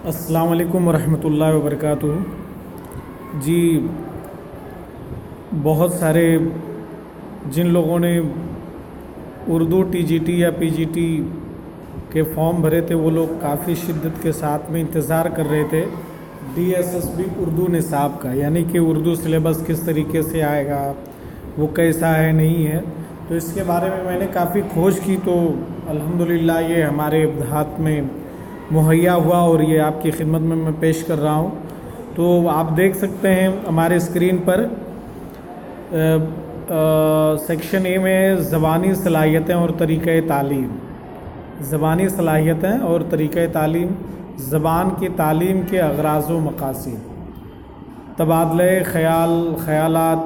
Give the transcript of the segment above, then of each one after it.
السلام علیکم ورحمۃ اللہ وبرکاتہ۔ جی، بہت سارے جن لوگوں نے اردو ٹی جی ٹی یا پی جی ٹی کے فارم بھرے تھے وہ لوگ کافی شدت کے ساتھ میں انتظار کر رہے تھے D S S B Urdu نصاب کا، یعنی کہ اردو سلیبس کس طریقے سے آئے گا، وہ کیسا ہے نہیں ہے۔ تو اس کے بارے میں نے کافی کھوج کی تو الحمدللہ یہ ہمارے ہاتھ میں مہیا ہوا اور یہ آپ کی خدمت میں پیش کر رہا ہوں۔ تو آپ دیکھ سکتے ہیں ہمارے اسکرین پر سیکشن اے میں زبانی صلاحیتیں اور طریقہ تعلیم، زبانی صلاحیتیں اور طریقہ تعلیم، زبان کی تعلیم کے اغراض و مقاصد، تبادلہ خیالات،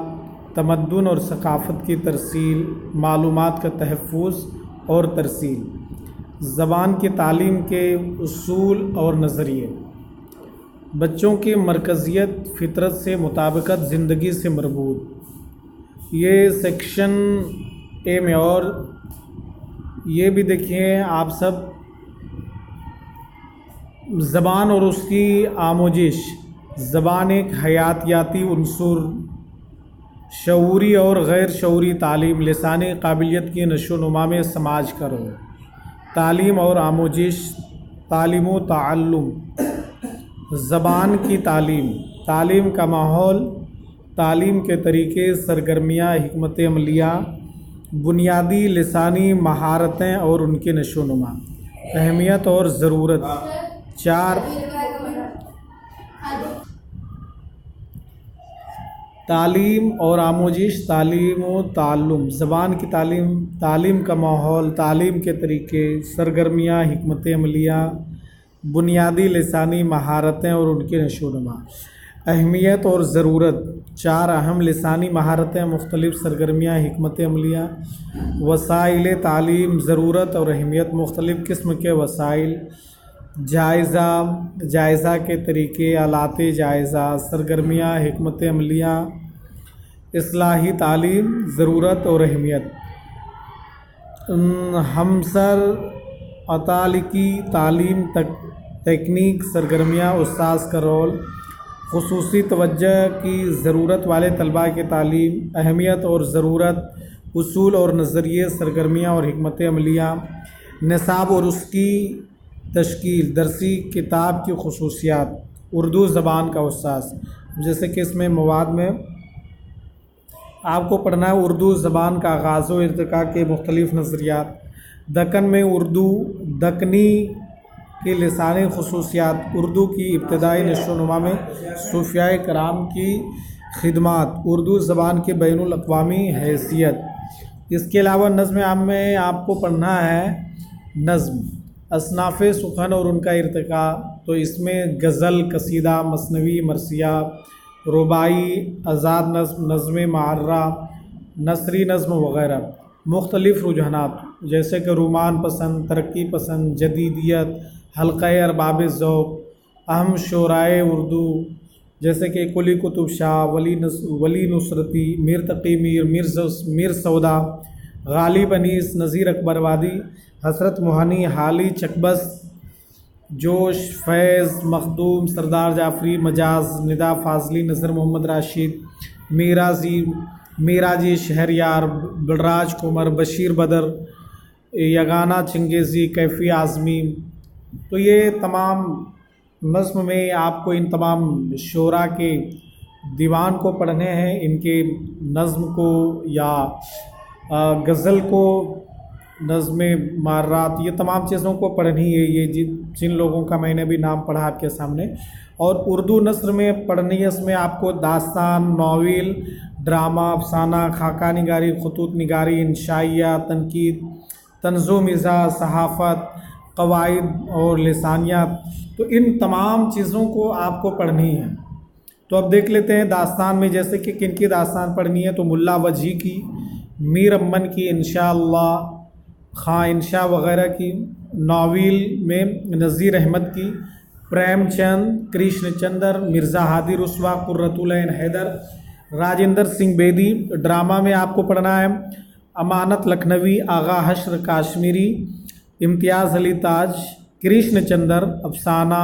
تمدن اور ثقافت کی ترسیل، معلومات کا تحفظ اور ترسیل، زبان کی تعلیم کے اصول اور نظریے، بچوں کی مرکزیت، فطرت سے مطابقت، زندگی سے مربوط، یہ سیکشن اے میں۔ اور یہ بھی دیکھیں آپ سب، زبان اور اس کی آموزش، زبان ایک حیاتیاتی عنصر، شعوری اور غیر شعوری تعلیم، لسانی قابلیت کی نشو و نما میں سماج کا رول، تعلیم اور آموزش، تعلیم و تعلم، زبان کی تعلیم، تعلیم کا ماحول، تعلیم کے طریقے، سرگرمیاں، حکمت عملیہ، بنیادی لسانی مہارتیں اور ان کی نشو و نما، اہمیت اور ضرورت۔ 4 تعلیم اور آموزش، تعلیم و تعلم، زبان کی تعلیم، تعلیم کا ماحول، تعلیم کے طریقے، سرگرمیاں، حکمت عملیہ، بنیادی لسانی مہارتیں اور ان کی نشو و نما، اہمیت اور ضرورت۔ 4 اہم لسانی مہارتیں، مختلف سرگرمیاں، حکمت عملیہ، وسائل تعلیم، ضرورت اور اہمیت، مختلف قسم کے وسائل، جائزہ کے طریقے، آلات جائزہ، سرگرمیاں، حکمت عملیہ، اصلاحی تعلیم، ضرورت اور اہمیت، ہمسر اطالقی تعلیم، تکنیک، سرگرمیاں، استاذ کا رول، خصوصی توجہ کی ضرورت والے طلباء کی تعلیم، اہمیت اور ضرورت، اصول اور نظریے، سرگرمیاں اور حکمت عملیہ، نصاب اور اس کی تشکیل، درسی کتاب کی خصوصیات، اردو زبان کا استاذ۔ جیسے کہ اس میں مواد میں آپ کو پڑھنا ہے اردو زبان کا آغاز و ارتقاء کے مختلف نظریات، دکن میں اردو، دکنی کی لسانی خصوصیات، اردو کی ابتدائی نشو و نما میں صوفیاء کرام کی خدمات، اردو زبان کی بین الاقوامی حیثیت۔ اس کے علاوہ نظم عام میں آپ کو پڑھنا ہے نظم، اصناف سخن اور ان کا ارتقاء۔ تو اس میں غزل، قصیدہ، مثنوی، مرثیہ، رباعی، آزاد نظم، نظم معرہ، نثری نظم وغیرہ۔ مختلف رجحانات جیسے کہ رومان پسند، ترقی پسند، جدیدیت، حلقہ ارباب ذوق، اہم شعرائے اردو جیسے کہ قلی قطب شاہ، ولی نصرتی، میر تقی میر، میر سودا، غالب انیس، نذیر اکبر وادی، حسرت موہانی، حالی چکبس، جوش، فیض، مخدوم، سردار جعفری، مجاز، ندا فاضلی، نذر محمد راشد، میراجی شہریار، بلراج کنور، بشیر بدر، یگانہ چنگیزی، کیفی اعظمی۔ تو یہ تمام نظم میں آپ کو ان تمام شعراء کے دیوان کو پڑھنے ہیں، ان کے نظم کو یا غزل کو، نظم معرات، یہ تمام چیزوں کو پڑھنی ہے، یہ جن لوگوں کا میں نے بھی نام پڑھا آپ کے سامنے۔ اور اردو نثر میں پڑھنی ہے، اس میں آپ کو داستان، ناول، ڈرامہ، افسانہ، خاکہ نگاری، خطوط نگاری، انشائیہ، تنقید، طنز و مزاح، صحافت، قواعد اور لسانیات۔ تو ان تمام چیزوں کو آپ کو پڑھنی ہے۔ تو اب دیکھ لیتے ہیں داستان میں، جیسے کہ کن کی داستان پڑھنی ہے۔ تو ملا وجہی کی، میر امن کی، انشاءاللہ خاں انشاء وغیرہ کی، ناول میں نذیر احمد کی، پریم چند، کرشن چندر، مرزا ہادی رسوا، قرۃ العین حیدر، راجندر سنگھ بیدی۔ ڈرامہ میں آپ کو پڑھنا ہے امانت لکھنوی، آغا حشر کاشمیری، امتیاز علی تاج، کرشن چندر، افسانہ،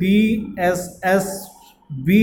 DSSB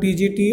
TGT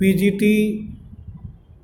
PGT